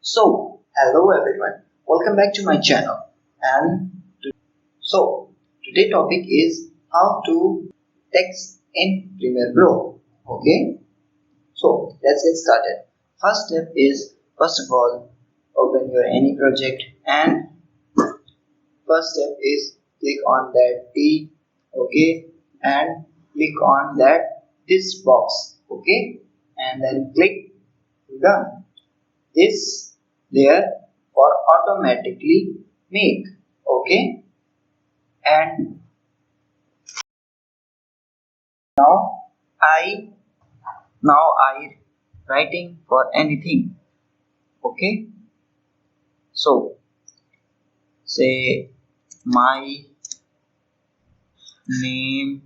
Hello everyone, welcome back to my channel. And today topic is how to text in Premiere Pro. Okay, let's get started. First step is first of all open your any project, and first step is click on that T. Okay, and click on that this box. Okay, and then click done. This layer for automatically make. Okay, and now I I writing for anything. Okay, so say my name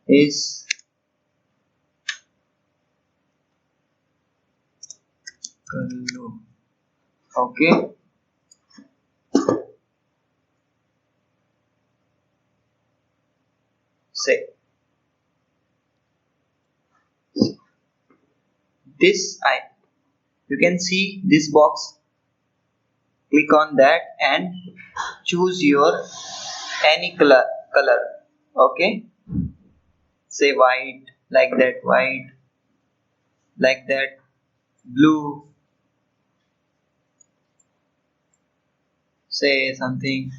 is Kallu. Okay, say this I you can see this box. Click on that and choose your any color. Okay, say white, like that, white, like that, blue, say something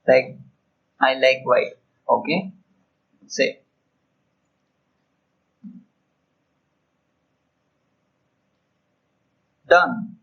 like I like white. Okay, say done.